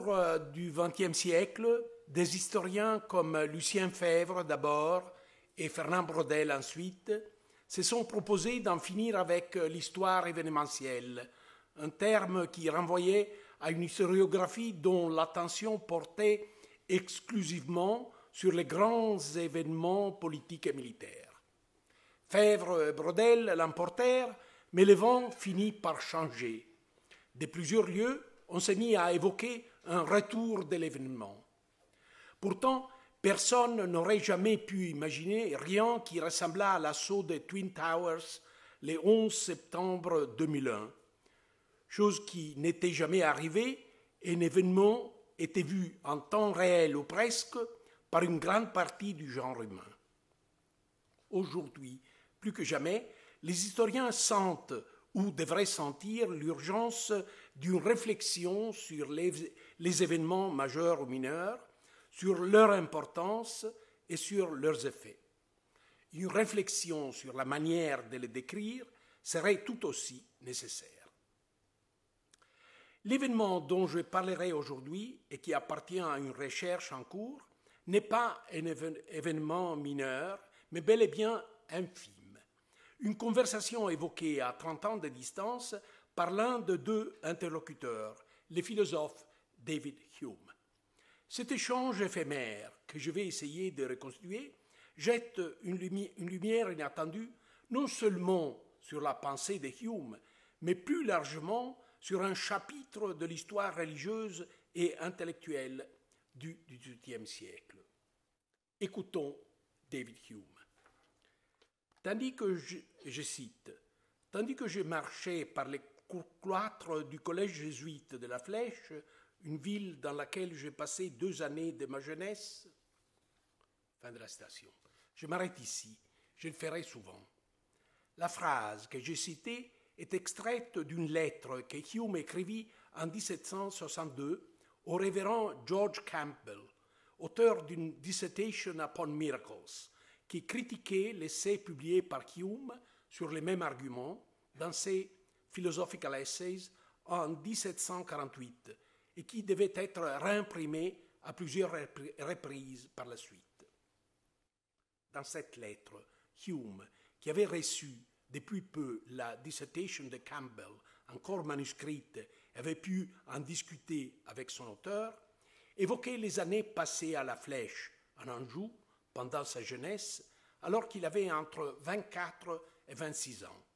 cours du XXe siècle, des historiens comme Lucien Febvre d'abord et Fernand Braudel ensuite se sont proposés d'en finir avec l'histoire événementielle, un terme qui renvoyait à une historiographie dont l'attention portait exclusivement sur les grands événements politiques et militaires. Febvre et Braudel l'emportèrent, mais le vent finit par changer. De plusieurs lieux, on s'est mis à évoquer un retour de l'événement. Pourtant, personne n'aurait jamais pu imaginer rien qui ressemblât à l'assaut des Twin Towers le 11 septembre 2001, chose qui n'était jamais arrivée et un événement était vu en temps réel ou presque par une grande partie du genre humain. Aujourd'hui, plus que jamais, les historiens sentent ou devraient sentir l'urgence d'une réflexion sur les événements majeurs ou mineurs, sur leur importance et sur leurs effets. Une réflexion sur la manière de les décrire serait tout aussi nécessaire. L'événement dont je parlerai aujourd'hui et qui appartient à une recherche en cours n'est pas un événement mineur, mais bel et bien infime. Une conversation évoquée à 30 ans de distance par l'un de deux interlocuteurs, le philosophe David Hume. Cet échange éphémère que je vais essayer de reconstituer jette une lumière inattendue non seulement sur la pensée de Hume, mais plus largement sur un chapitre de l'histoire religieuse et intellectuelle du XVIIIe siècle. Écoutons David Hume. Tandis que je cite, « Tandis que je marchais par les cloîtres du collège jésuite de la Flèche, une ville dans laquelle j'ai passé 2 années de ma jeunesse. » Fin de la citation. Je m'arrête ici, je le ferai souvent. La phrase que j'ai citée est extraite d'une lettre que Hume écrivit en 1762 au révérend George Campbell, auteur d'une Dissertation upon Miracles, qui critiquait l'essai publié par Hume sur les mêmes arguments dans ses Philosophical Essays en 1748 et qui devait être réimprimé à plusieurs reprises par la suite. Dans cette lettre, Hume, qui avait reçu depuis peu la Dissertation de Campbell, encore manuscrite, et avait pu en discuter avec son auteur, évoquait les années passées à la Flèche, en Anjou, pendant sa jeunesse, alors qu'il avait entre 24 et 26 ans.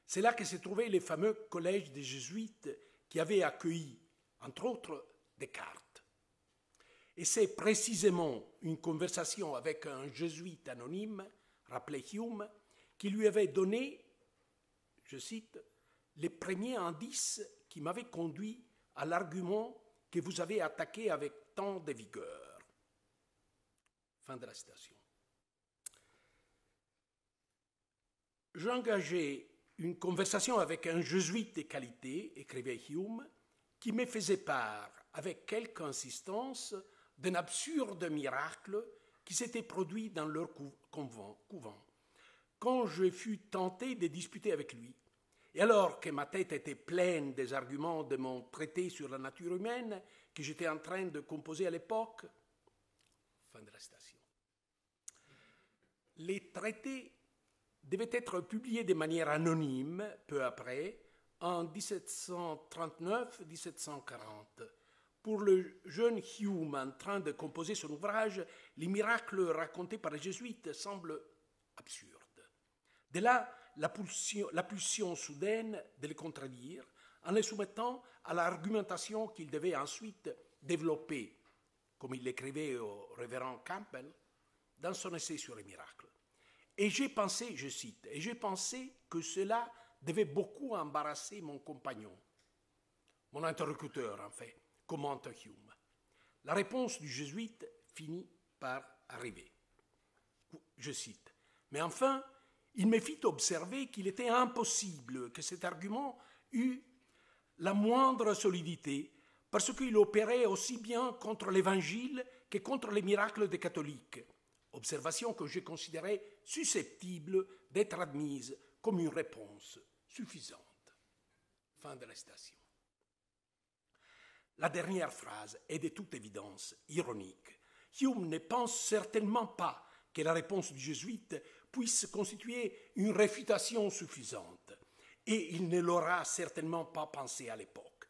C'est là que se trouvait le fameux collège des jésuites qui avait accueilli, entre autres, Descartes. Et c'est précisément une conversation avec un jésuite anonyme, rappelait Hume, qui lui avait donné, je cite, « les premiers indices qui m'avaient conduit à l'argument que vous avez attaqué avec tant de vigueur. » Fin de la citation. J'engageais une conversation avec un jésuite de qualité, écrivait Hume, qui me faisait part, avec quelque insistance, d'un absurde miracle qui s'était produit dans leur couvent. Quand je fus tenté de disputer avec lui, et alors que ma tête était pleine des arguments de mon traité sur la nature humaine que j'étais en train de composer à l'époque, fin de la citation. Les traités devaient être publiés de manière anonyme peu après, en 1739-1740. Pour le jeune Hume en train de composer son ouvrage, les miracles racontés par les jésuites semblent absurdes. De là, la pulsion soudaine de les contredire en les soumettant à l'argumentation qu'il devait ensuite développer, comme il l'écrivait au révérend Campbell, dans son essai sur les miracles. Et j'ai pensé, je cite, « et j'ai pensé que cela devait beaucoup embarrasser mon compagnon, mon interlocuteur en fait, commente Hume. La réponse du jésuite finit par arriver. Je cite, « mais enfin, il me fit observer qu'il était impossible que cet argument eût la moindre solidité, parce qu'il opérait aussi bien contre l'Évangile que contre les miracles des catholiques, observation que je considérais susceptible d'être admise comme une réponse suffisante. » Fin de la citation. La dernière phrase est de toute évidence ironique. Hume ne pense certainement pas que la réponse du jésuite puisse constituer une réfutation suffisante, et il ne l'aura certainement pas pensé à l'époque.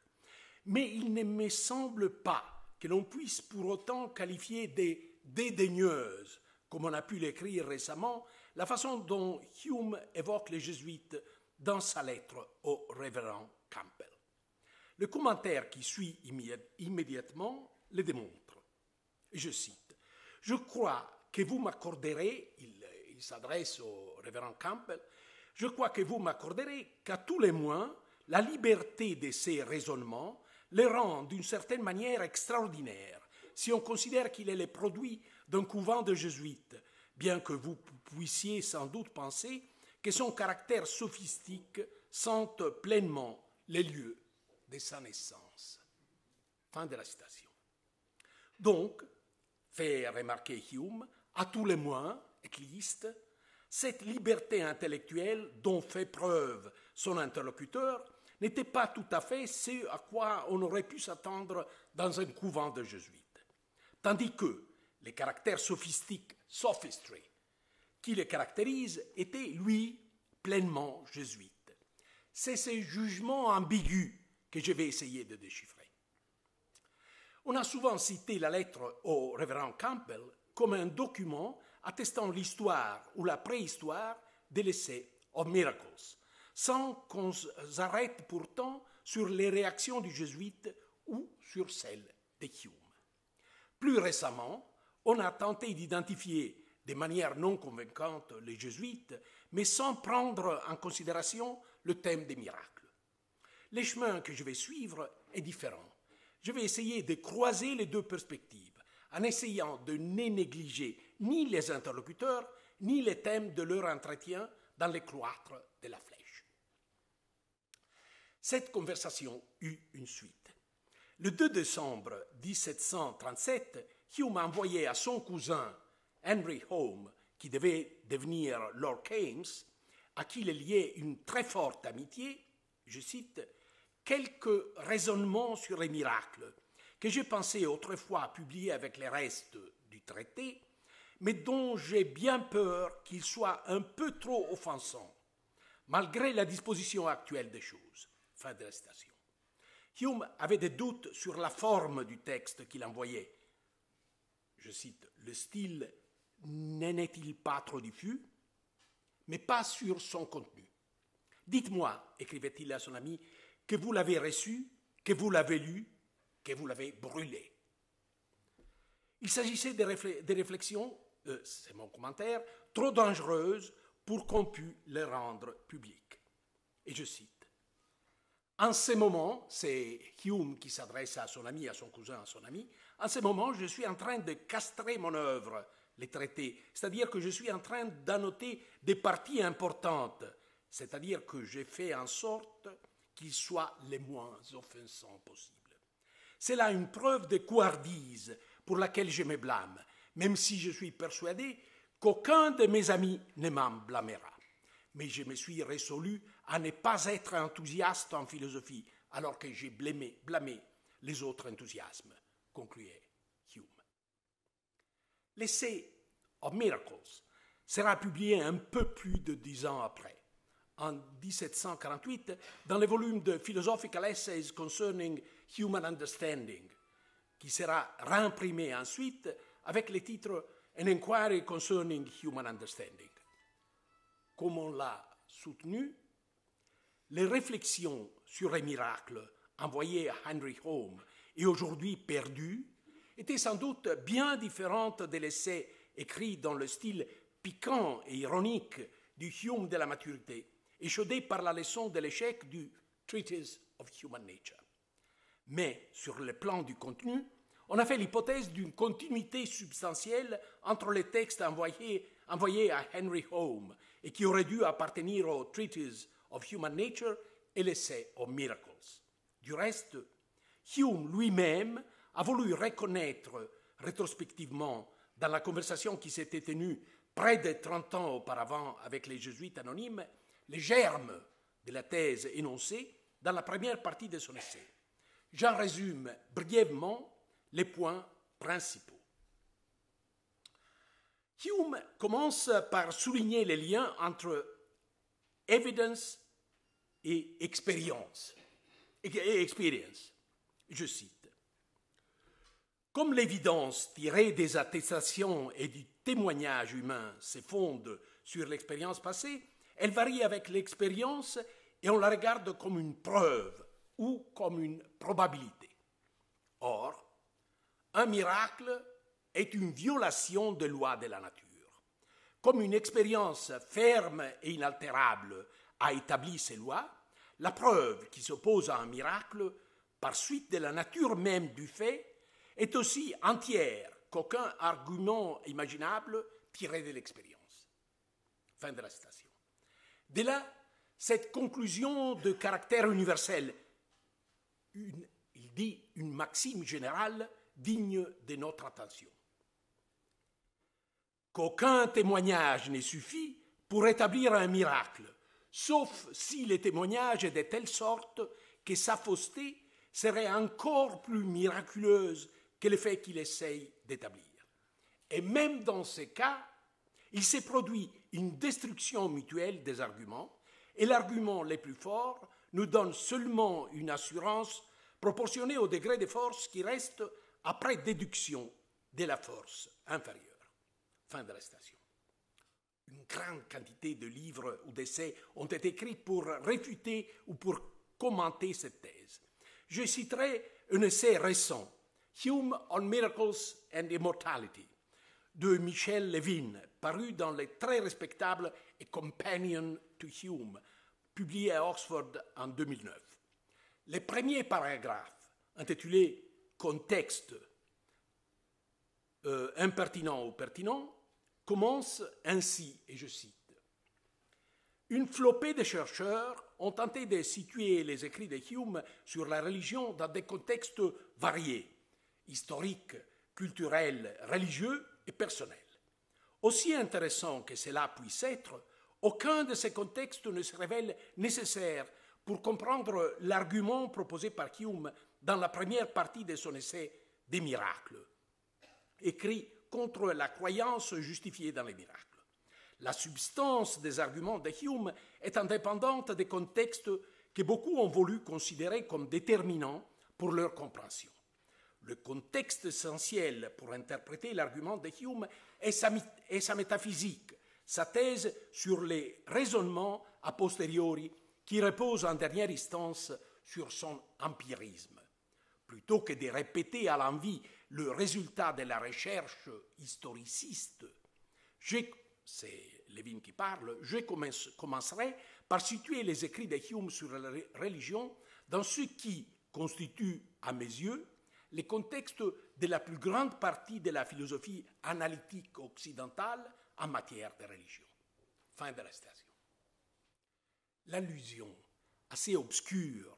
Mais il ne me semble pas que l'on puisse pour autant qualifier des dédaigneuses, comme on a pu l'écrire récemment, la façon dont Hume évoque les jésuites dans sa lettre au révérend Campbell. Le commentaire qui suit immédiatement le démontre. Je cite, « Je crois que vous m'accorderez, il s'adresse au révérend Campbell, je crois que vous m'accorderez qu'à tous les moins, la liberté de ces raisonnements les rend d'une certaine manière extraordinaires, si on considère qu'il est le produit d'un couvent de jésuites, bien que vous puissiez sans doute penser que son caractère sophistique sente pleinement les lieux de sa naissance. » Fin de la citation. Donc, fait remarquer Hume, à tous les moins, écliste, cette liberté intellectuelle dont fait preuve son interlocuteur n'était pas tout à fait ce à quoi on aurait pu s'attendre dans un couvent de jésuites. Tandis que le caractère sophistique, sophistry, qui le caractérise, était, lui, pleinement jésuite. C'est ce jugement ambigu que je vais essayer de déchiffrer. On a souvent cité la lettre au révérend Campbell comme un document attestant l'histoire ou la préhistoire de l'essai of Miracles, sans qu'on s'arrête pourtant sur les réactions du jésuite ou sur celles de Hume. Plus récemment, on a tenté d'identifier de manière non convaincante les jésuites, mais sans prendre en considération le thème des miracles. Le chemin que je vais suivre est différent. Je vais essayer de croiser les deux perspectives, en essayant de ne négliger ni les interlocuteurs, ni les thèmes de leur entretien dans les cloîtres de la Flèche. Cette conversation eut une suite. Le 2 décembre 1737, Hume a envoyé à son cousin Henry Home, qui devait devenir Lord Keynes, à qui il liait une très forte amitié, je cite, « quelques raisonnements sur les miracles que j'ai pensé autrefois publier avec les restes du traité, mais dont j'ai bien peur qu'ils soient un peu trop offensants, malgré la disposition actuelle des choses. » Fin de la citation. Hume avait des doutes sur la forme du texte qu'il envoyait. Je cite, « Le style n'en est-il pas trop diffus, mais pas sur son contenu. Dites-moi, écrivait-il à son ami, que vous l'avez reçu, que vous l'avez lu, que vous l'avez brûlé. » Il s'agissait des réflexions, c'est mon commentaire, trop dangereuses pour qu'on pût les rendre publiques. Et je cite, « En ce moment, c'est Hume qui s'adresse à son ami, à son cousin, à son ami, en ce moment, je suis en train de castrer mon œuvre, les traités, c'est-à-dire que je suis en train d'annoter des parties importantes, c'est-à-dire que j'ai fait en sorte qu'ils soient les moins offensants possibles. C'est là une preuve de couardise pour laquelle je me blâme, même si je suis persuadé qu'aucun de mes amis ne m'en blâmera. Mais je me suis résolu à ne pas être enthousiaste en philosophie, alors que j'ai blâmé les autres enthousiasmes, concluait Hume. L'essai of Miracles sera publié un peu plus de 10 ans après, en 1748, dans le volume de Philosophical Essays Concerning Human Understanding, qui sera réimprimé ensuite avec le titre An Inquiry Concerning Human Understanding. Comme on l'a soutenu, les réflexions sur les miracles envoyées à Henry Home et aujourd'hui perdues étaient sans doute bien différentes de l'essai écrit dans le style piquant et ironique du Hume de la maturité, échaudé par la leçon de l'échec du Treatise of Human Nature. Mais sur le plan du contenu, on a fait l'hypothèse d'une continuité substantielle entre les textes envoyés à Henry Home et qui auraient dû appartenir au Treatise of Human Nature et l'essai of Miracles. Du reste, Hume lui-même a voulu reconnaître rétrospectivement, dans la conversation qui s'était tenue près de 30 ans auparavant avec les jésuites anonymes, les germes de la thèse énoncée dans la première partie de son essai. J'en résume brièvement les points principaux. Hume commence par souligner les liens entre evidence et expérience. Je cite. Comme l'évidence tirée des attestations et du témoignage humain se fonde sur l'expérience passée, elle varie avec l'expérience et on la regarde comme une preuve ou comme une probabilité. Or, un miracle est une violation des lois de la nature. Comme une expérience ferme et inaltérable a établi ces lois, la preuve qui s'oppose à un miracle, par suite de la nature même du fait, est aussi entière qu'aucun argument imaginable tiré de l'expérience. Fin de la citation. De là, cette conclusion de caractère universel, il dit une maxime générale digne de notre attention. Qu'aucun témoignage ne suffit pour établir un miracle, sauf si le témoignage est de telle sorte que sa fausseté serait encore plus miraculeuse que le fait qu'il essaye d'établir. Et même dans ces cas, il s'est produit une destruction mutuelle des arguments, et l'argument le plus fort nous donne seulement une assurance proportionnée au degré de force qui reste après déduction de la force inférieure. Fin de la citation. Une grande quantité de livres ou d'essais ont été écrits pour réfuter ou pour commenter cette thèse. Je citerai un essai récent, Hume on Miracles and Immortality, de Michel Levin, paru dans le très respectable A Companion to Hume, publié à Oxford en 2009. Les premiers paragraphes, intitulés Contexte impertinent ou pertinent, commencent ainsi, et je cite. Une flopée de chercheurs ont tenté de situer les écrits de Hume sur la religion dans des contextes variés, historiques, culturels, religieux et personnels. Aussi intéressant que cela puisse être, aucun de ces contextes ne se révèle nécessaire pour comprendre l'argument proposé par Hume dans la première partie de son essai « Des miracles », écrit contre la croyance justifiée dans les miracles. La substance des arguments de Hume est indépendante des contextes que beaucoup ont voulu considérer comme déterminants pour leur compréhension. Le contexte essentiel pour interpréter l'argument de Hume est sa métaphysique, sa thèse sur les raisonnements a posteriori qui reposent en dernière instance sur son empirisme. Plutôt que de répéter à l'envi le résultat de la recherche historiciste, c'est Levin qui parle, je commencerai par situer les écrits de Hume sur la religion dans ce qui constitue, à mes yeux, les contextes de la plus grande partie de la philosophie analytique occidentale en matière de religion. Fin de la citation. L'allusion assez obscure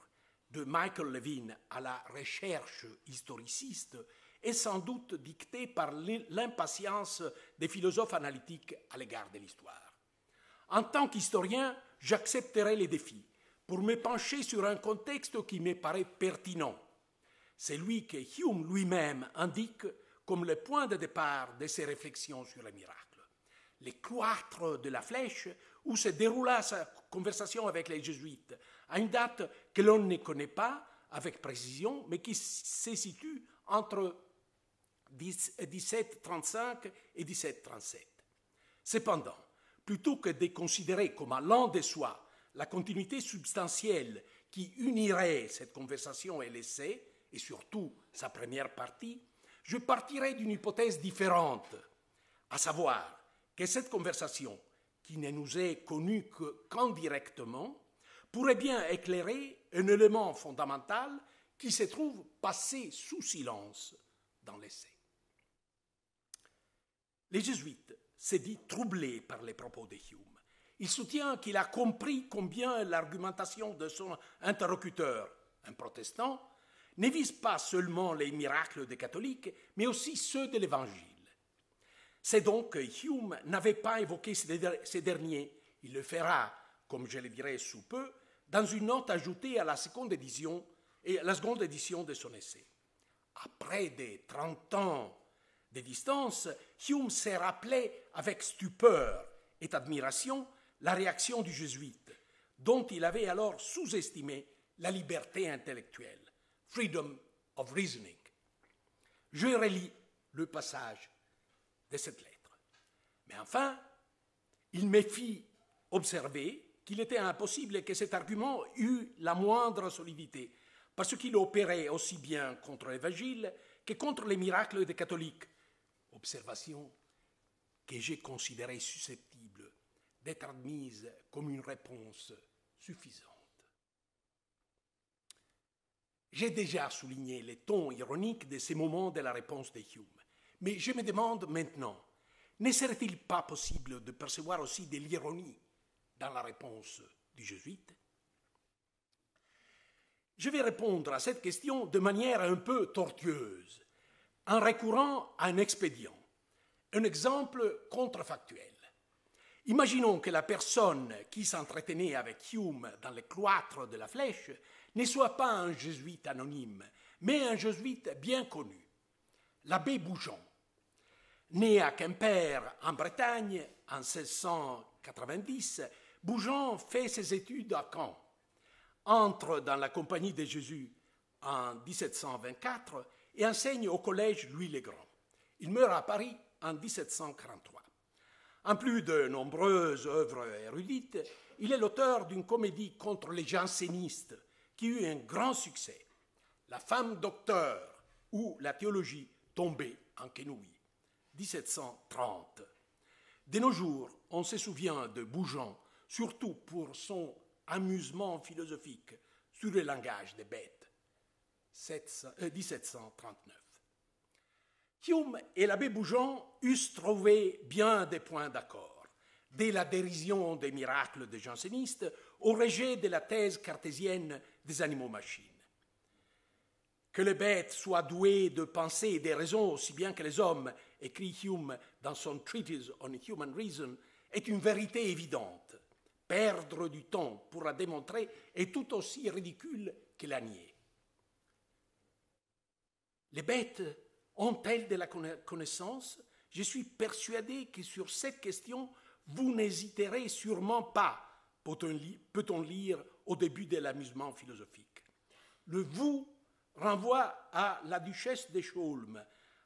de Michael Levin à la recherche historiciste est sans doute dictée par l'impatience des philosophes analytiques à l'égard de l'histoire. En tant qu'historien, j'accepterai les défis pour me pencher sur un contexte qui me paraît pertinent. C'est lui que Hume lui-même indique comme le point de départ de ses réflexions sur le miracle. Les cloîtres de la Flèche, où se déroula sa conversation avec les jésuites, à une date que l'on ne connaît pas avec précision, mais qui se situe entre 1735 et 1737. Cependant, plutôt que de considérer comme allant de soi la continuité substantielle qui unirait cette conversation et l'essai, et surtout sa première partie, je partirai d'une hypothèse différente, à savoir que cette conversation, qui ne nous est connue qu'indirectement, pourrait bien éclairer un élément fondamental qui se trouve passé sous silence dans l'essai. Les jésuites se dit troublés par les propos de Hume. Il soutient qu'il a compris combien l'argumentation de son interlocuteur, un protestant, ne vise pas seulement les miracles des catholiques, mais aussi ceux de l'Évangile. C'est donc que Hume n'avait pas évoqué ces derniers. Il le fera, comme je le dirai sous peu, dans une note ajoutée à la seconde édition et la seconde édition de son essai. Après des 30 ans de distance, Hume s'est rappelé avec stupeur et admiration la réaction du jésuite, dont il avait alors sous-estimé la liberté intellectuelle, freedom of reasoning. Je relis le passage de cette lettre. Mais enfin, il me fit observer qu'il était impossible que cet argument eût la moindre solidité, parce qu'il opérait aussi bien contre l'évangile que contre les miracles des catholiques. Observation que j'ai considérée susceptible d'être admise comme une réponse suffisante. J'ai déjà souligné les tons ironiques de ces moments de la réponse de Hume, mais je me demande maintenant, ne serait-il pas possible de percevoir aussi de l'ironie dans la réponse du jésuite? Je vais répondre à cette question de manière un peu tortueuse, en recourant à un expédient, un exemple contrefactuel. Imaginons que la personne qui s'entretenait avec Hume dans le cloître de la Flèche ne soit pas un jésuite anonyme, mais un jésuite bien connu, l'abbé Bougeon. Né à Quimper, en Bretagne, en 1690, Bougeon fait ses études à Caen, entre dans la Compagnie de Jésus en 1724 et enseigne au collège Louis-le-Grand. Il meurt à Paris en 1743. En plus de nombreuses œuvres érudites, il est l'auteur d'une comédie contre les jansénistes qui eut un grand succès, La femme docteur ou La théologie tombée en quenouille, 1730. De nos jours, on se souvient de Bougeon, surtout pour son amusement philosophique sur le langage des bêtes, 1739. Hume et l'abbé Bougeon eussent trouvé bien des points d'accord, dès la dérision des miracles des jansénistes au rejet de la thèse cartésienne des animaux-machines. Que les bêtes soient douées de pensée et de raison aussi bien que les hommes, écrit Hume dans son Treatise on Human Reason, est une vérité évidente. Perdre du temps pour la démontrer est tout aussi ridicule que la nier. Les bêtes ont-elles de la connaissance? Je suis persuadé que sur cette question, vous n'hésiterez sûrement pas, peut-on lire au début de l'amusement philosophique. Le « vous » renvoie à la duchesse de Chaulmes,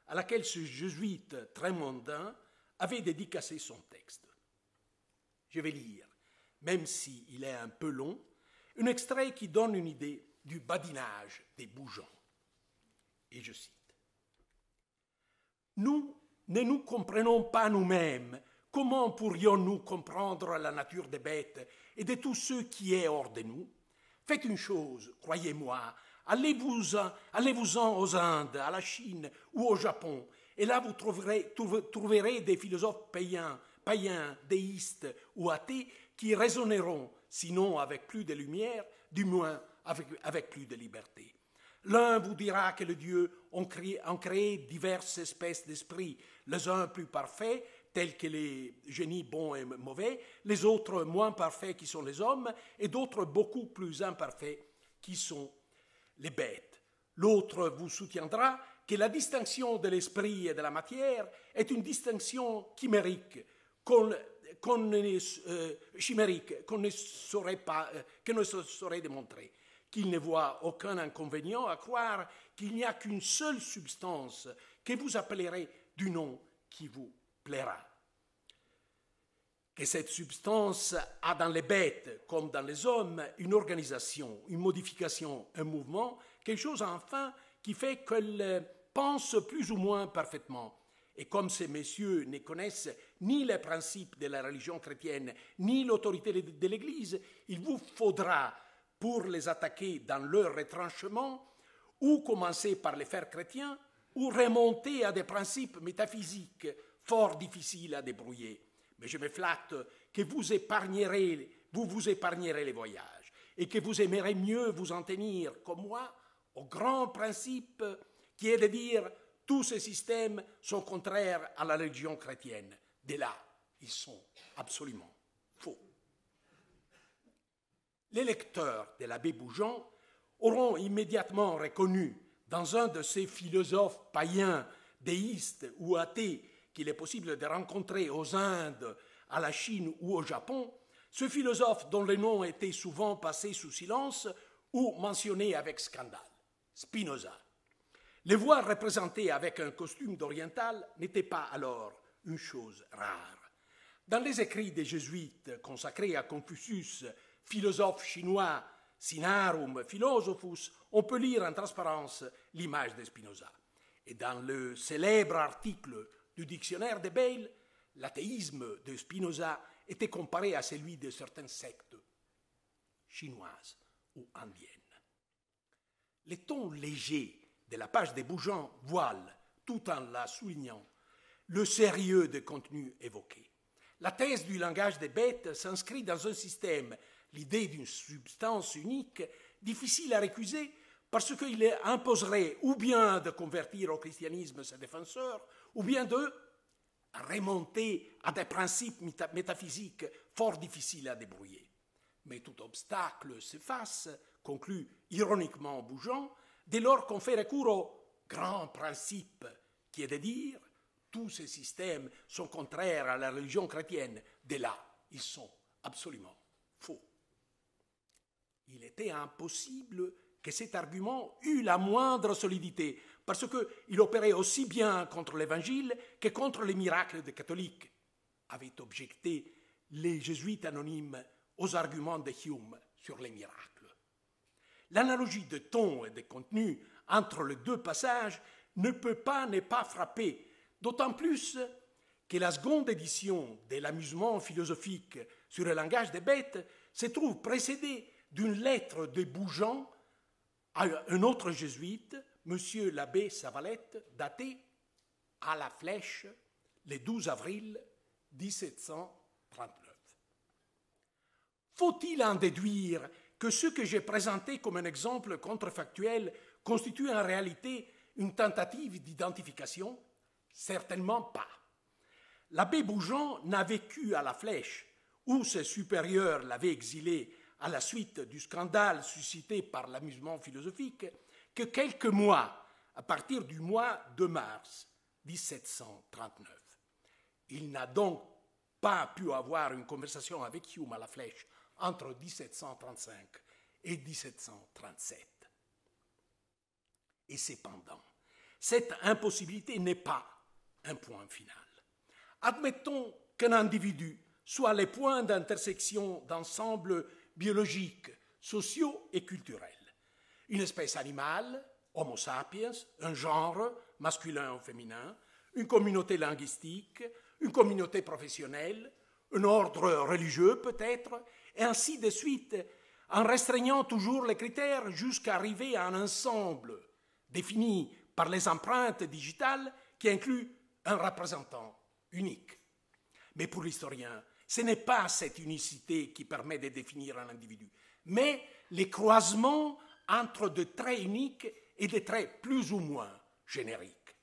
à laquelle ce jésuite très mondain avait dédicacé son texte. Je vais lire, même s'il est un peu long, un extrait qui donne une idée du badinage des Bougeons. Et je cite. « Nous ne nous comprenons pas nous-mêmes. Comment pourrions-nous comprendre la nature des bêtes et de tout ce qui est hors de nous? Faites une chose, croyez-moi, allez-vous-en aux Indes, à la Chine ou au Japon, et là vous trouverez des philosophes païens, déistes ou athées qui raisonneront, sinon avec plus de lumière, du moins avec plus de liberté. L'un vous dira que les dieux ont créé diverses espèces d'esprits, les uns plus parfaits, tels que les génies bons et mauvais, les autres moins parfaits qui sont les hommes, et d'autres beaucoup plus imparfaits qui sont les bêtes. L'autre vous soutiendra que la distinction de l'esprit et de la matière est une distinction chimérique, qu'on ne saurait démontrer, qu'il ne voit aucun inconvénient à croire qu'il n'y a qu'une seule substance que vous appellerez du nom qui vous plaira. Que cette substance a dans les bêtes, comme dans les hommes, une organisation, une modification, un mouvement, quelque chose enfin qui fait qu'elle pense plus ou moins parfaitement. Et comme ces messieurs ne connaissent ni les principes de la religion chrétienne, ni l'autorité de l'Église, il vous faudra, pour les attaquer dans leur retranchement, ou commencer par les faire chrétiens, ou remonter à des principes métaphysiques fort difficiles à débrouiller. Mais je me flatte que vous vous épargnerez les voyages et que vous aimerez mieux vous en tenir, comme moi, au grand principe qui est de dire tous ces systèmes sont contraires à la religion chrétienne. De là, ils sont absolument faux. Les lecteurs de l'abbé Bougeon auront immédiatement reconnu dans un de ces philosophes païens, déistes ou athées qu'il est possible de rencontrer aux Indes, à la Chine ou au Japon, ce philosophe dont le nom était souvent passé sous silence ou mentionné avec scandale, Spinoza. Les voir représentés avec un costume d'oriental n'était pas alors une chose rare. Dans les écrits des jésuites consacrés à Confucius, philosophe chinois, Sinarum Philosophus, on peut lire en transparence l'image de Spinoza. Et dans le célèbre article du dictionnaire de Bayle, l'athéisme de Spinoza était comparé à celui de certaines sectes chinoises ou indiennes. Les tons légers de la page des Bougents voilent, tout en la soulignant, le sérieux des contenus évoqués. La thèse du langage des bêtes s'inscrit dans un système, l'idée d'une substance unique, difficile à récuser parce qu'il imposerait ou bien de convertir au christianisme ses défenseurs, ou bien de remonter à des principes métaphysiques fort difficiles à débrouiller. Mais tout obstacle s'efface, conclut ironiquement Bougeant, dès lors qu'on fait recours au grand principe, qui est de dire tous ces systèmes sont contraires à la religion chrétienne. Dès là, ils sont absolument faux. Il était impossible que cet argument eût la moindre solidité, parce qu'il opérait aussi bien contre l'Évangile que contre les miracles des catholiques, avaient objecté les jésuites anonymes aux arguments de Hume sur les miracles. L'analogie de ton et de contenu entre les deux passages ne peut pas ne pas frapper, d'autant plus que la seconde édition de l'amusement philosophique sur le langage des bêtes se trouve précédée d'une lettre de Bougeant à un autre jésuite, M. l'abbé Savalette, datée à la Flèche le 12 avril 1739. Faut-il en déduire que ce que j'ai présenté comme un exemple contrefactuel constitue en réalité une tentative d'identification? Certainement pas. L'abbé Bougeant n'a vécu à la Flèche, où ses supérieurs l'avaient exilé à la suite du scandale suscité par l'amusement philosophique, que quelques mois, à partir du mois de mars 1739. Il n'a donc pas pu avoir une conversation avec Hume à la Flèche entre 1735 et 1737. Et cependant, cette impossibilité n'est pas un point final. Admettons qu'un individu soit les points d'intersection d'ensembles biologiques, sociaux et culturels. Une espèce animale, Homo sapiens, un genre, masculin ou féminin, une communauté linguistique, une communauté professionnelle, un ordre religieux peut-être, et ainsi de suite, en restreignant toujours les critères jusqu'à arriver à un ensemble défini par les empreintes digitales qui inclut un représentant unique. Mais pour l'historien, ce n'est pas cette unicité qui permet de définir un individu, mais les croisements entre de traits uniques et des traits plus ou moins génériques.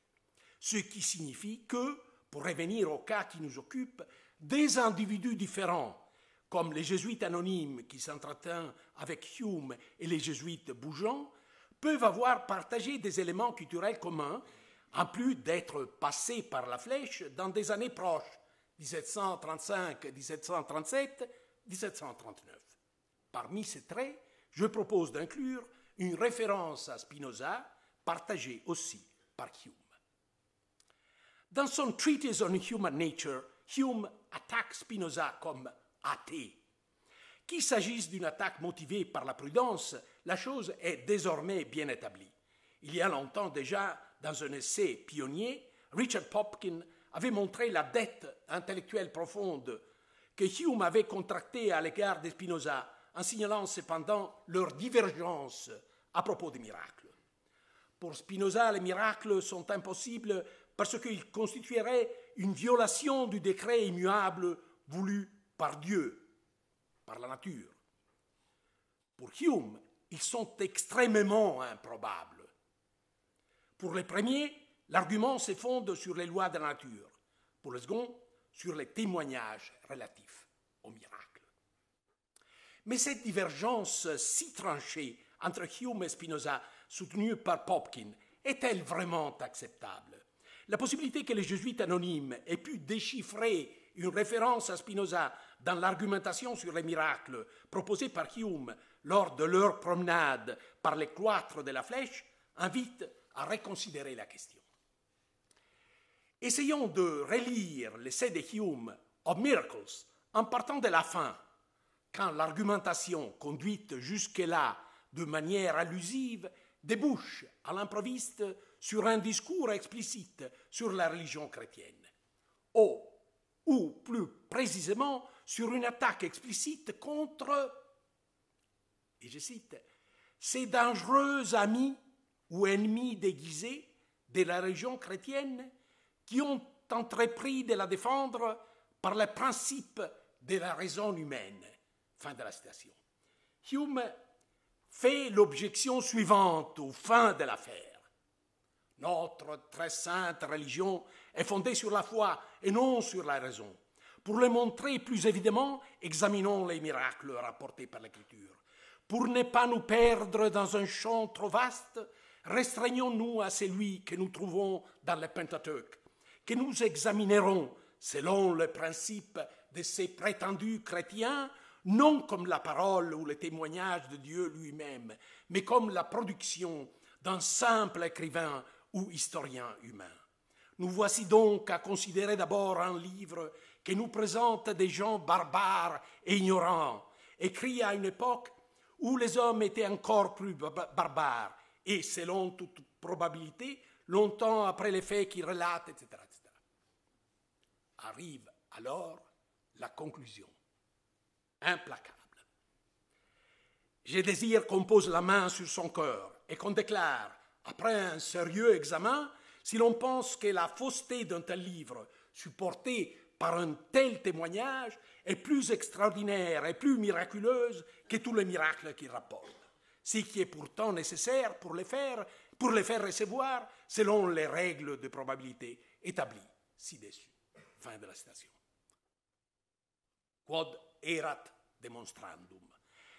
Ce qui signifie que, pour revenir au cas qui nous occupe, des individus différents, comme les jésuites anonymes qui s'entretinrent avec Hume et les jésuites Bougeant, peuvent avoir partagé des éléments culturels communs, en plus d'être passés par la Flèche dans des années proches, 1735, 1737, 1739. Parmi ces traits, je propose d'inclure une référence à Spinoza, partagée aussi par Hume. Dans son Treatise on Human Nature, Hume attaque Spinoza comme athée. Qu'il s'agisse d'une attaque motivée par la prudence, la chose est désormais bien établie. Il y a longtemps déjà, dans un essai pionnier, Richard Popkin avait montré la dette intellectuelle profonde que Hume avait contractée à l'égard de Spinoza, en signalant cependant leur divergence à propos des miracles. Pour Spinoza, les miracles sont impossibles parce qu'ils constitueraient une violation du décret immuable voulu par Dieu, par la nature. Pour Hume, ils sont extrêmement improbables. Pour les premiers, l'argument se fonde sur les lois de la nature. Pour le second, sur les témoignages relatifs aux miracles. Mais cette divergence si tranchée entre Hume et Spinoza, soutenue par Popkin, est-elle vraiment acceptable? La possibilité que les jésuites anonymes aient pu déchiffrer une référence à Spinoza dans l'argumentation sur les miracles proposée par Hume lors de leur promenade par les cloîtres de la Flèche invite à reconsidérer la question. Essayons de relire l'essai de Hume, Of Miracles, en partant de la fin, quand l'argumentation conduite jusque-là de manière allusive débouche à l'improviste sur un discours explicite sur la religion chrétienne, ou plus précisément sur une attaque explicite contre, et je cite, ces dangereux amis ou ennemis déguisés de la religion chrétienne qui ont entrepris de la défendre par les principes de la raison humaine. Fin de la citation. Hume fait l'objection suivante au fin de l'affaire. Notre très sainte religion est fondée sur la foi et non sur la raison. Pour le montrer plus évidemment, examinons les miracles rapportés par l'Écriture. Pour ne pas nous perdre dans un champ trop vaste, restreignons-nous à celui que nous trouvons dans le Pentateuque, que nous examinerons selon le principe de ces prétendus chrétiens, non comme la parole ou le témoignage de Dieu lui-même, mais comme la production d'un simple écrivain ou historien humain. Nous voici donc à considérer d'abord un livre qui nous présente des gens barbares et ignorants, écrit à une époque où les hommes étaient encore plus barbares, et selon toute probabilité, longtemps après les faits qu'ils relatent, etc. Arrive alors la conclusion, implacable. Je désire qu'on pose la main sur son cœur et qu'on déclare, après un sérieux examen, si l'on pense que la fausseté d'un tel livre, supporté par un tel témoignage, est plus extraordinaire et plus miraculeuse que tous les miracles qu'il rapporte, ce qui est pourtant nécessaire pour les faire recevoir selon les règles de probabilité établies ci-dessus. Fin de la citation. Quod erat demonstrandum.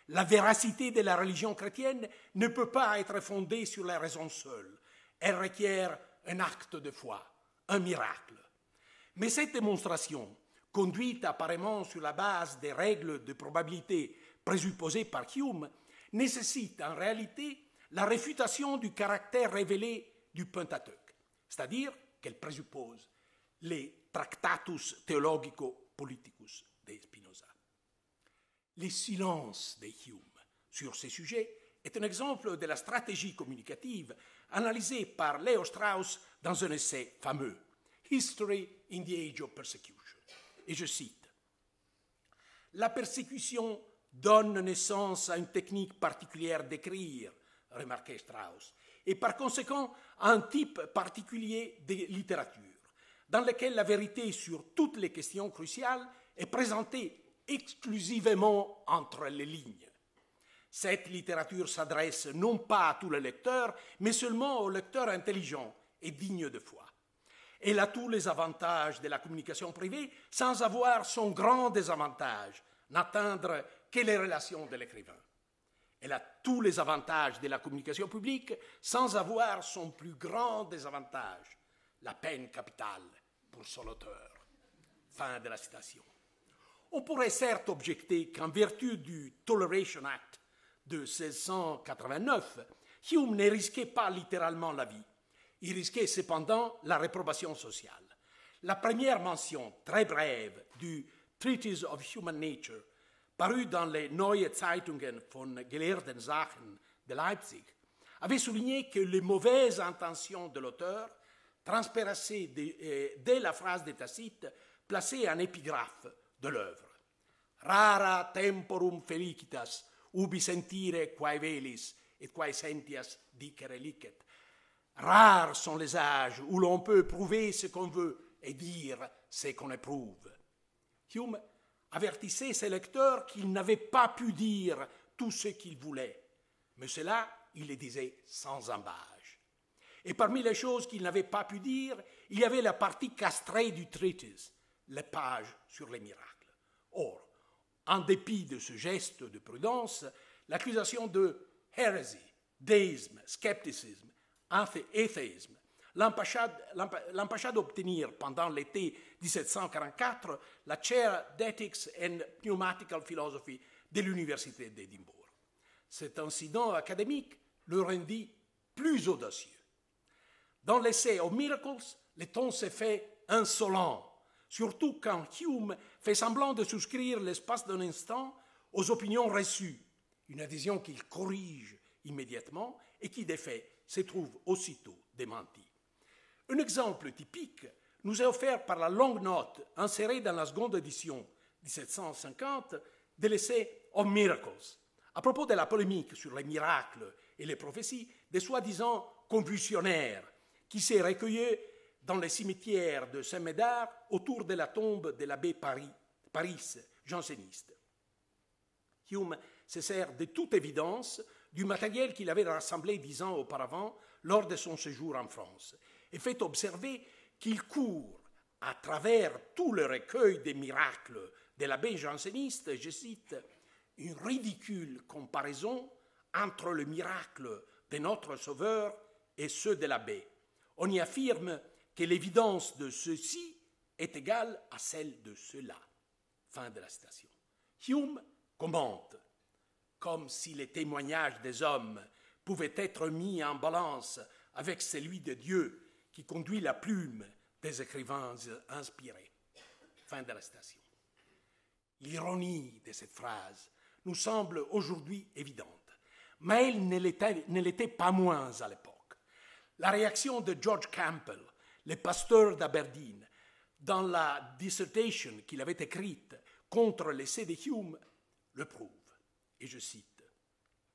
La véracité de la religion chrétienne ne peut pas être fondée sur la raison seule. Elle requiert un acte de foi, un miracle. Mais cette démonstration, conduite apparemment sur la base des règles de probabilité présupposées par Hume, nécessite en réalité la réfutation du caractère révélé du Pentateuque, c'est-à-dire qu'elle présuppose les Tractatus Theologico-Politicus de Spinoza. Le silence de Hume sur ces sujets est un exemple de la stratégie communicative analysée par Leo Strauss dans un essai fameux, History in the Age of Persecution. Et je cite, « La persécution donne naissance à une technique particulière d'écrire, remarquait Strauss, et par conséquent à un type particulier de littérature, dans lequel la vérité sur toutes les questions cruciales est présentée exclusivement entre les lignes. Cette littérature s'adresse non pas à tous les lecteurs, mais seulement aux lecteurs intelligents et dignes de foi. Elle a tous les avantages de la communication privée sans avoir son grand désavantage, n'atteindre que les relations de l'écrivain. Elle a tous les avantages de la communication publique sans avoir son plus grand désavantage, la peine capitale pour son auteur. Fin de la citation. On pourrait certes objecter qu'en vertu du Toleration Act de 1689, Hume ne risquait pas littéralement la vie. Il risquait cependant la réprobation sociale. La première mention, très brève, du Treatise of Human Nature, paru dans les Neue Zeitungen von Gelehrten Sachen de Leipzig, avait souligné que les mauvaises intentions de l'auteur transparaissaient dès la phrase de Tacite placée en épigraphe de l'œuvre. Rara temporum felicitas, ubi sentire quae velis, et quae sentias dicere licet. Rares sont les âges où l'on peut prouver ce qu'on veut et dire ce qu'on éprouve. Hume avertissait ses lecteurs qu'ils n'avaient pas pu dire tout ce qu'ils voulaient, mais cela, il le disait sans embâche. Et parmi les choses qu'il n'avait pas pu dire, il y avait la partie castrée du treatise, les pages sur les miracles. Or, en dépit de ce geste de prudence, l'accusation de heresy, déisme, scepticisme, athéisme, l'empêcha d'obtenir pendant l'été 1744 la chaire d'Ethics and Pneumatical Philosophy de l'Université d'Édimbourg. Cet incident académique le rendit plus audacieux. Dans l'essai of Miracles, le ton s'est fait insolent, surtout quand Hume fait semblant de souscrire l'espace d'un instant aux opinions reçues, une adhésion qu'il corrige immédiatement et qui, de fait, se trouve aussitôt démentie. Un exemple typique nous est offert par la longue note insérée dans la seconde édition 1750 de l'essai of Miracles, à propos de la polémique sur les miracles et les prophéties des soi-disant convulsionnaires qui s'est recueilli dans les cimetières de Saint-Médard autour de la tombe de l'abbé Paris, janséniste. Hume se sert de toute évidence du matériel qu'il avait rassemblé 10 ans auparavant lors de son séjour en France et fait observer qu'il court à travers tout le recueil des miracles de l'abbé janséniste, je cite, « une ridicule comparaison entre le miracle de notre Sauveur et ceux de l'abbé. On y affirme que l'évidence de ceux-ci est égale à celle de ceux-là. » Fin de la citation. Hume commente, comme si les témoignages des hommes pouvaient être mis en balance avec celui de Dieu qui conduit la plume des écrivains inspirés. Fin de la citation. L'ironie de cette phrase nous semble aujourd'hui évidente, mais elle ne l'était pas moins à l'époque. La réaction de George Campbell, le pasteur d'Aberdeen, dans la dissertation qu'il avait écrite contre l'essai de Hume, le prouve. Et je cite,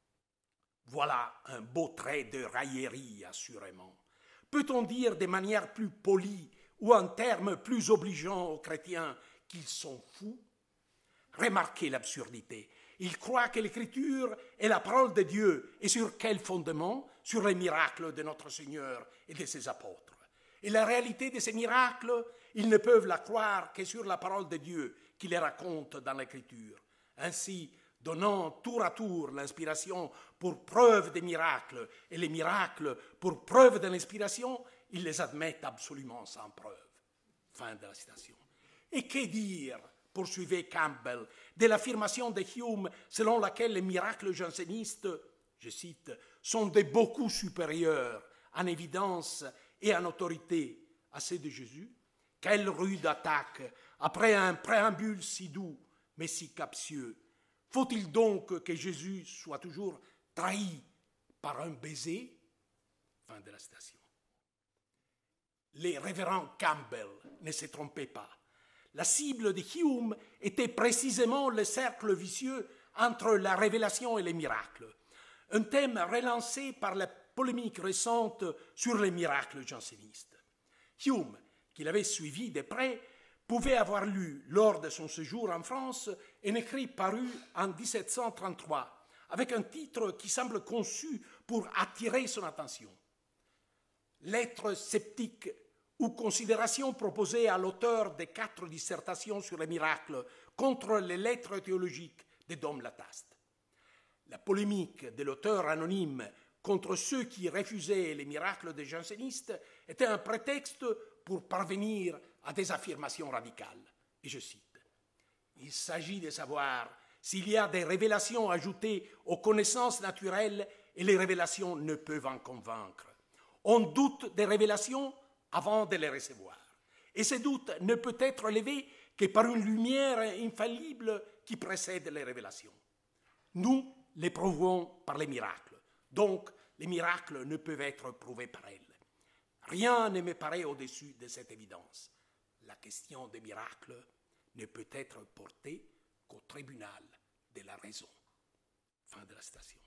« Voilà un beau trait de raillerie, assurément. Peut-on dire de manière plus polie ou en termes plus obligeants aux chrétiens qu'ils sont fous? Remarquez l'absurdité. Ils croient que l'Écriture est la parole de Dieu. Et sur quel fondement? Sur les miracles de notre Seigneur et de ses apôtres. Et la réalité de ces miracles, ils ne peuvent la croire que sur la parole de Dieu qui les raconte dans l'Écriture. Ainsi, donnant tour à tour l'inspiration pour preuve des miracles et les miracles pour preuve de l'inspiration, ils les admettent absolument sans preuve. » Fin de la citation. Et que dire, poursuivait Campbell, de l'affirmation de Hume selon laquelle les miracles jansénistes, je cite, sont de beaucoup supérieurs en évidence et en autorité à ceux de Jésus? Quelle rude attaque après un préambule si doux mais si captieux! Faut-il donc que Jésus soit toujours trahi par un baiser? Fin de la citation. Les révérends Campbell ne se trompaient pas. La cible de Hume était précisément le cercle vicieux entre la révélation et les miracles, un thème relancé par la polémique récente sur les miracles jansénistes. Hume, qu'il avait suivi de près, pouvait avoir lu, lors de son séjour en France, un écrit paru en 1733, avec un titre qui semble conçu pour attirer son attention. Lettres sceptiques ou considérations proposées à l'auteur des 4 dissertations sur les miracles contre les lettres théologiques de Dom Lataste. La polémique de l'auteur anonyme contre ceux qui refusaient les miracles des jansénistes était un prétexte pour parvenir à des affirmations radicales. Et je cite, « Il s'agit de savoir s'il y a des révélations ajoutées aux connaissances naturelles et les révélations ne peuvent en convaincre. On doute des révélations avant de les recevoir. Et ce doute ne peut être levé que par une lumière infaillible qui précède les révélations. Nous les prouvons par les miracles. Donc, les miracles ne peuvent être prouvés par elles. Rien ne me paraît au-dessus de cette évidence. La question des miracles ne peut être portée qu'au tribunal de la raison. » Fin de la citation.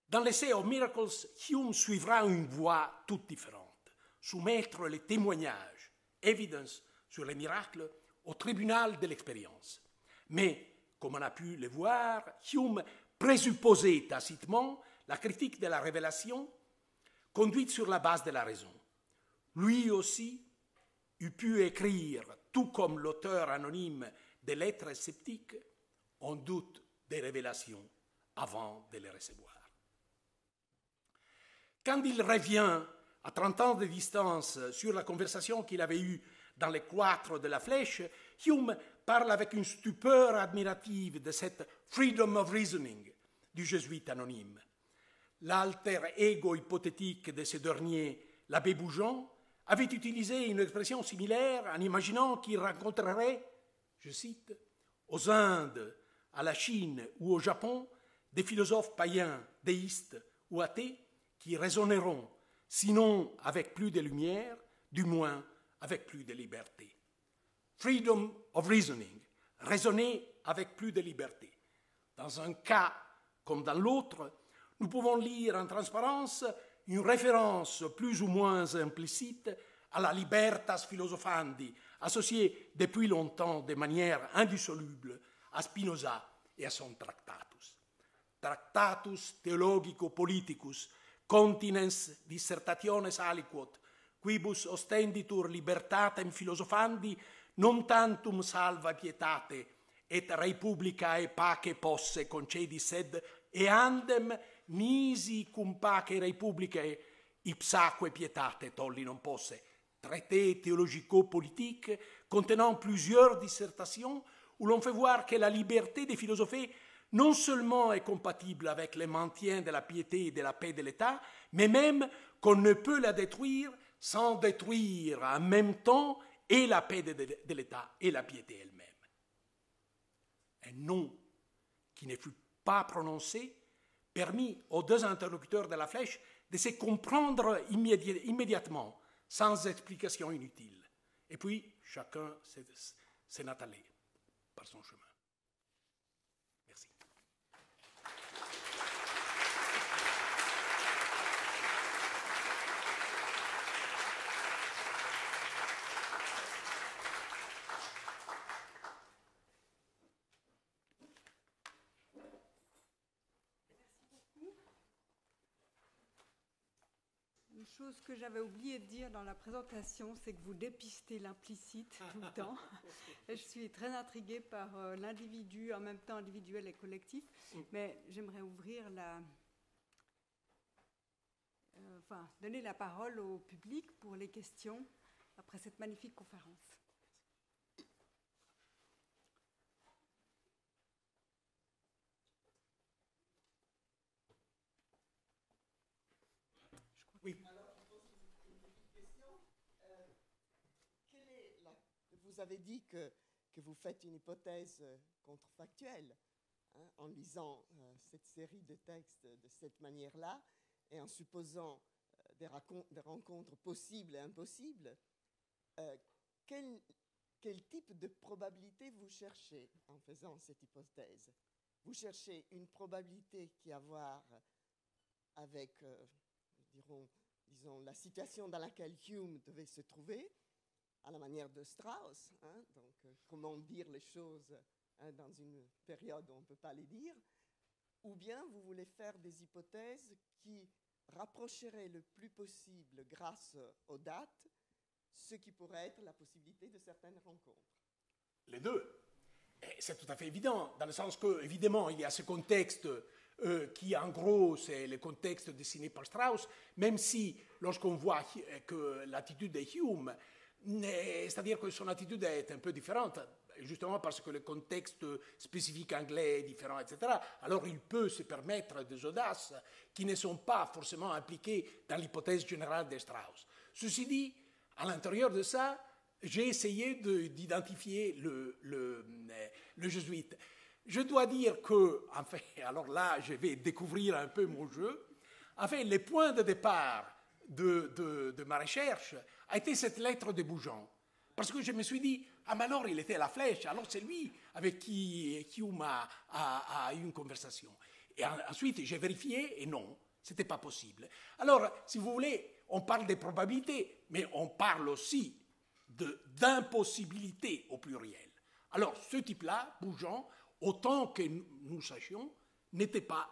Dans l'essai of Miracles, Hume suivra une voie toute différente. Soumettre les témoignages, evidence sur les miracles, au tribunal de l'expérience. Mais, comme on a pu le voir, Hume présupposait tacitement la critique de la révélation conduite sur la base de la raison. Lui aussi eût pu écrire, tout comme l'auteur anonyme des lettres sceptiques, on doute des révélations avant de les recevoir. quand il revient à 30 ans de distance sur la conversation qu'il avait eue dans les cloîtres de la Flèche, Hume parle avec une stupeur admirative de cette freedom of reasoning du jésuite anonyme. L'alter ego hypothétique de ce dernier, l'abbé Bougeon, avait utilisé une expression similaire en imaginant qu'il rencontrerait, je cite, aux Indes, à la Chine ou au Japon, des philosophes païens, déistes ou athées qui raisonneront, sinon avec plus de lumière, du moins avec plus de liberté. Freedom of reasoning, raisonner avec plus de liberté. Dans un cas comme dans l'autre, nous pouvons lire en transparence une référence plus ou moins implicite à la libertas philosophandi, associée depuis longtemps de manière indissoluble à Spinoza et à son Tractatus. Tractatus theologico-politicus, continens dissertationes aliquot, quibus ostenditur libertatem philosophandi, non tantum salva pietate, et republicae pace posse concedis, sed eandem nisi cum pace republicae ipsaque pietate tolli non posse. Traité théologico-politique contenant plusieurs dissertations où l'on fait voir que la liberté des philosophes non seulement est compatible avec le maintien de la piété et de la paix de l'État, mais même qu'on ne peut la détruire sans détruire en même temps et la paix de l'État et la piété elle-même. Un nom qui ne fut pas prononcé permit aux deux interlocuteurs de la Flèche de se comprendre immédiatement, sans explication inutile. Et puis, chacun s'en est allé par son chemin. Merci. Une chose que j'avais oublié de dire dans la présentation, c'est que vous dépistez l'implicite tout le temps. Et je suis très intriguée par l'individu, en même temps individuel et collectif. Mais j'aimerais ouvrir donner la parole au public pour les questions après cette magnifique conférence. Oui. Alors, je pose une petite question. Vous avez dit que vous faites une hypothèse contrefactuelle en lisant cette série de textes de cette manière-là et en supposant des rencontres possibles et impossibles. Quel type de probabilité vous cherchez en faisant cette hypothèse? Vous cherchez une probabilité qui a à voir avec... disons, la situation dans laquelle Hume devait se trouver, à la manière de Strauss, donc comment dire les choses dans une période où on ne peut pas les dire, ou bien vous voulez faire des hypothèses qui rapprocheraient le plus possible, grâce aux dates, ce qui pourrait être la possibilité de certaines rencontres. Les deux. C'est tout à fait évident, dans le sens que, évidemment, il y a ce contexte qui, en gros, c'est le contexte dessiné par Strauss, même si, lorsqu'on voit que l'attitude de Hume, c'est-à-dire que son attitude est un peu différente, justement parce que le contexte spécifique anglais est différent, etc., alors il peut se permettre des audaces qui ne sont pas forcément impliquées dans l'hypothèse générale de Strauss. Ceci dit, à l'intérieur de ça, j'ai essayé d'identifier le jésuite. Je dois dire que, en fait, alors là, je vais découvrir un peu mon jeu. En fait, le point de départ de ma recherche a été cette lettre de Bougeon. Parce que je me suis dit, ah, mais alors il était à la Flèche, alors c'est lui avec qui Hume a eu une conversation. Et ensuite, j'ai vérifié et non, ce n'était pas possible. Alors, si vous voulez, on parle des probabilités, mais on parle aussi d'impossibilités au pluriel. Alors, ce type-là, Bougeon, autant que nous sachions, n'était pas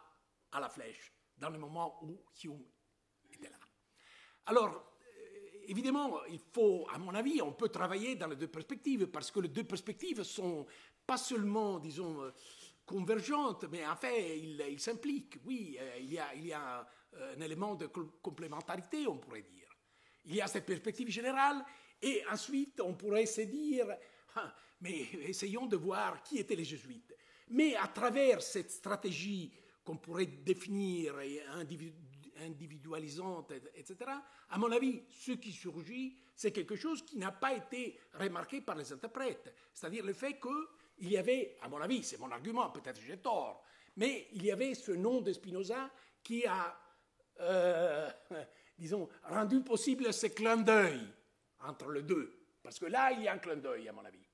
à la Flèche dans le moment où Hume était là. Alors, évidemment, il faut, à mon avis, on peut travailler dans les deux perspectives, parce que les deux perspectives sont pas seulement, disons, convergentes, mais en fait, ils s'impliquent. Oui, il y a un élément de complémentarité, on pourrait dire. Il y a cette perspective générale, et ensuite, on pourrait se dire, ah, mais essayons de voir qui étaient les jésuites. Mais à travers cette stratégie qu'on pourrait définir individualisante, etc., à mon avis, ce qui surgit, c'est quelque chose qui n'a pas été remarqué par les interprètes. C'est-à-dire le fait qu'il y avait, à mon avis, c'est mon argument, peut-être j'ai tort, mais il y avait ce nom de Spinoza qui a, disons, rendu possible ce clin d'œil entre les deux. Parce que là, il y a un clin d'œil, à mon avis.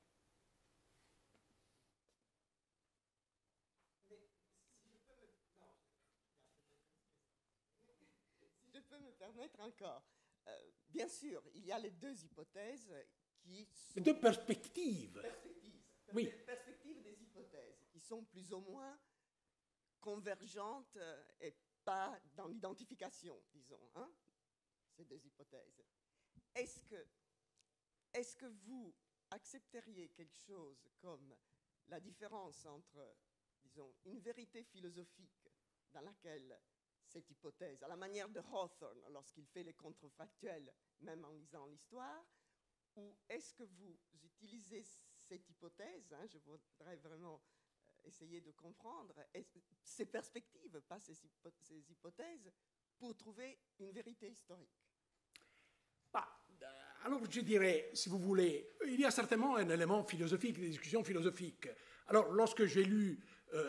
Je peux me permettre encore. Bien sûr, il y a les deux hypothèses qui sont... Les deux perspectives. Oui. Perspectives des hypothèses qui sont plus ou moins convergentes et pas dans l'identification, disons, hein, ces deux hypothèses. Est-ce que vous accepteriez quelque chose comme la différence entre, disons, une vérité philosophique dans laquelle cette hypothèse, à la manière de Hawthorne lorsqu'il fait les contrefactuels, même en lisant l'histoire, ou est-ce que vous utilisez cette hypothèse, hein, je voudrais vraiment essayer de comprendre, ces perspectives, pas ces hypothèses, pour trouver une vérité historique? Alors je dirais, si vous voulez, il y a certainement un élément philosophique, des discussions philosophiques. Alors lorsque j'ai lu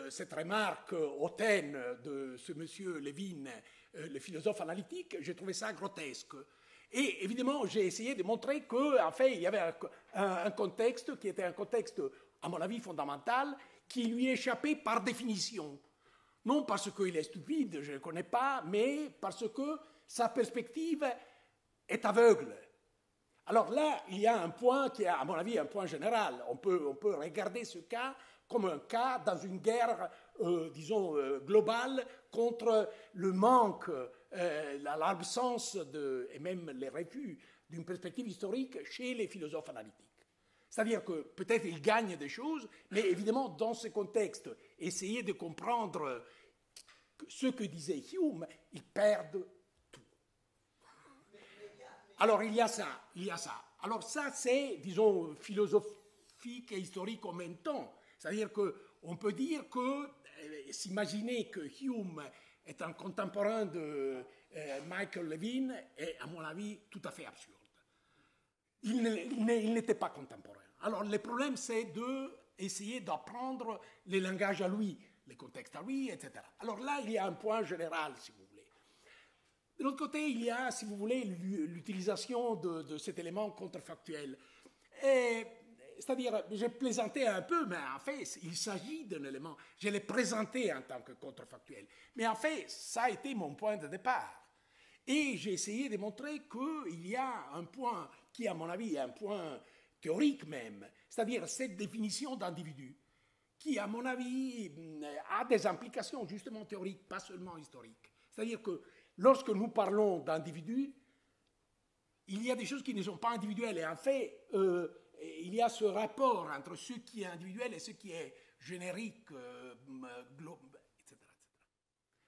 cette remarque hautaine de ce monsieur Levin, le philosophe analytique, j'ai trouvé ça grotesque. Et évidemment, j'ai essayé de montrer qu'en fait, il y avait un contexte qui était un contexte, à mon avis, fondamental, qui lui échappait par définition. Non parce qu'il est stupide, je ne le connais pas, mais parce que sa perspective est aveugle. Alors là, il y a un point qui est, à mon avis, un point général. On peut regarder ce cas comme un cas dans une guerre, disons, globale contre le manque, l'absence et même les refus d'une perspective historique chez les philosophes analytiques. C'est-à-dire que peut-être ils gagnent des choses, mais évidemment, dans ce contexte, essayer de comprendre ce que disait Hume, ils perdent tout. Alors il y a ça. Alors ça, c'est, disons, philosophique et historique en même temps. C'est-à-dire qu'on peut dire que s'imaginer que Hume est un contemporain de Michael Levin est, à mon avis, tout à fait absurde. Il n'était pas contemporain. Alors le problème, c'est d'essayer d'apprendre les langages à lui, les contextes à lui, etc. Alors là, il y a un point général, si vous voulez. De l'autre côté, il y a, si vous voulez, l'utilisation de cet élément contrefactuel. C'est-à-dire, j'ai plaisanté un peu, mais en fait, il s'agit d'un élément. Je l'ai présenté en tant que contrefactuel. Mais en fait, ça a été mon point de départ. Et j'ai essayé de montrer qu'il y a un point qui, à mon avis, est un point théorique même, c'est-à-dire cette définition d'individu, qui, à mon avis, a des implications justement théoriques, pas seulement historiques. C'est-à-dire que lorsque nous parlons d'individus, il y a des choses qui ne sont pas individuelles. Et en fait, il y a ce rapport entre ce qui est individuel et ce qui est générique, global, etc., etc.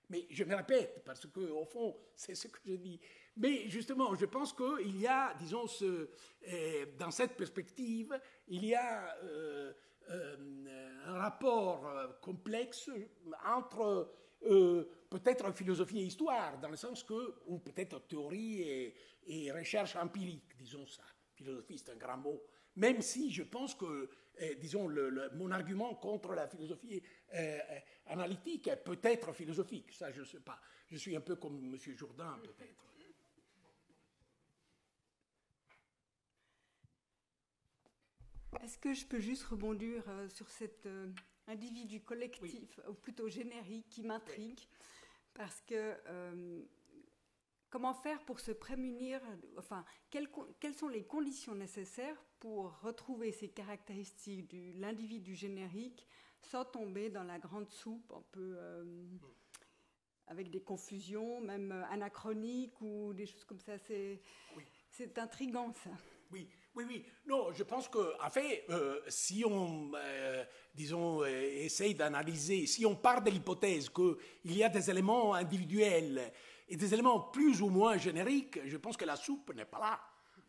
Mais je me répète, parce qu'au fond, c'est ce que je dis. Mais justement, je pense qu'il y a, disons, dans cette perspective, il y a un rapport complexe entre peut-être philosophie et histoire, dans le sens que, ou peut-être théorie et recherche empirique, disons ça. Philosophie, c'est un grand mot. Même si je pense que, disons, mon argument contre la philosophie analytique est peut-être philosophique, ça je ne sais pas. Je suis un peu comme M. Jourdain, peut-être. Est-ce que je peux juste rebondir sur cet individu collectif, ou plutôt générique, qui m'intrigue, parce que comment faire pour se prémunir, enfin, quelles sont les conditions nécessaires pour retrouver ces caractéristiques de l'individu générique sans tomber dans la grande soupe, un peu avec des confusions, même anachroniques ou des choses comme ça. C'est intriguant, ça. Oui, Oui, oui. Non, je pense que, en fait, si on, disons, essaye d'analyser, si on part de l'hypothèse qu'il y a des éléments individuels et des éléments plus ou moins génériques, je pense que la soupe n'est pas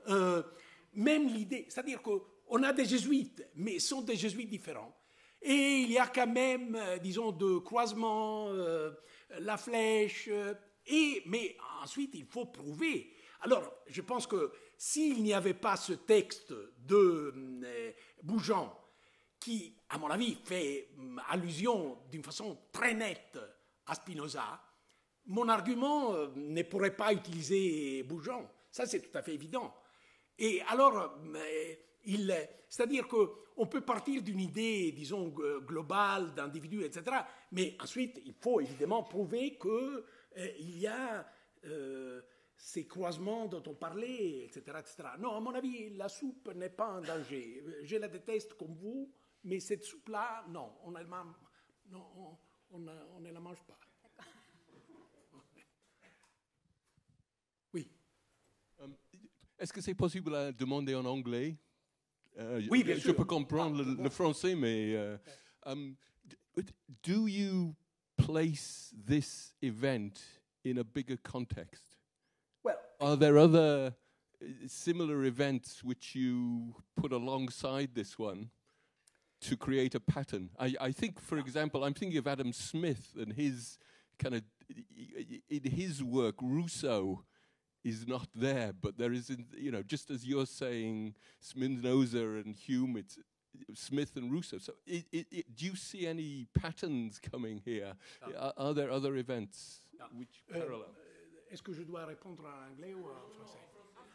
là. Même l'idée, c'est-à-dire qu'on a des jésuites, mais ce sont des jésuites différents. Et il y a quand même, disons, de croisement, la flèche, mais ensuite il faut prouver. Alors, je pense que s'il n'y avait pas ce texte de Bougeant, qui, à mon avis, fait allusion d'une façon très nette à Spinoza, mon argument ne pourrait pas utiliser Bougeant. Ça, c'est tout à fait évident. Et alors, c'est-à-dire qu'on peut partir d'une idée, disons, globale, d'individu, etc., mais ensuite, il faut évidemment prouver qu'il y a ces croisements dont on parlait, etc., etc. Non, à mon avis, la soupe n'est pas un danger. Je la déteste comme vous, mais cette soupe-là, non, on ne la mange pas. Oui. Est-ce que c'est possible à demander en anglais? Oui, bien sûr. Je peux comprendre le français, mais do you place this event in a bigger context? Well, are there other similar events which you put alongside this one to create a pattern? I think, for example, I'm thinking of Adam Smith and his kind of, in his work, Rousseau is not there, but there is, just as you're saying, Spinoza and Hume, it's Smith and Rousseau. So do you see any patterns coming here? Are there other events which parallel? Est-ce que je dois répondre en anglais ou en français?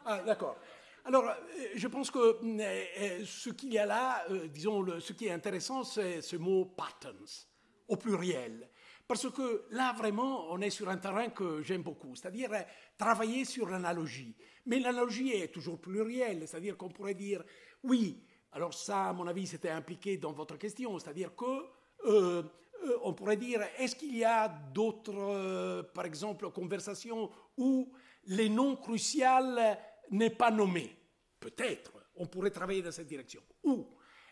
Ah, d'accord. Alors, je pense que ce qu'il y a là, disons, ce qui est intéressant, c'est ce mot « patterns » au pluriel. Parce que là, vraiment, on est sur un terrain que j'aime beaucoup, c'est-à-dire travailler sur l'analogie. Mais l'analogie est toujours plurielle, c'est-à-dire qu'on pourrait dire, oui, alors ça, à mon avis, c'était impliqué dans votre question, c'est-à-dire que, on pourrait dire, est-ce qu'il y a d'autres, par exemple, conversations où les noms crucial n'est pas nommé? Peut-être, on pourrait travailler dans cette direction. Ou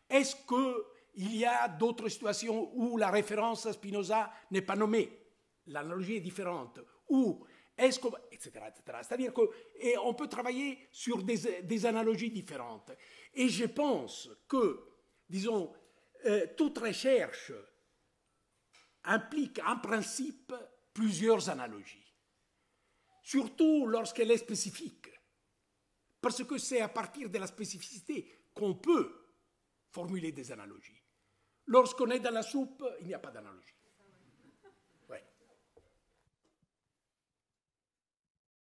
est-ce qu'il y a d'autres situations où la référence à Spinoza n'est pas nommée? L'analogie est différente. Ou est-ce que... etc. C'est-à-dire qu'on peut travailler sur des analogies différentes. Et je pense que, disons, toute recherche implique en principe plusieurs analogies. Surtout lorsqu'elle est spécifique. Parce que c'est à partir de la spécificité qu'on peut formuler des analogies. Lorsqu'on est dans la soupe, il n'y a pas d'analogie.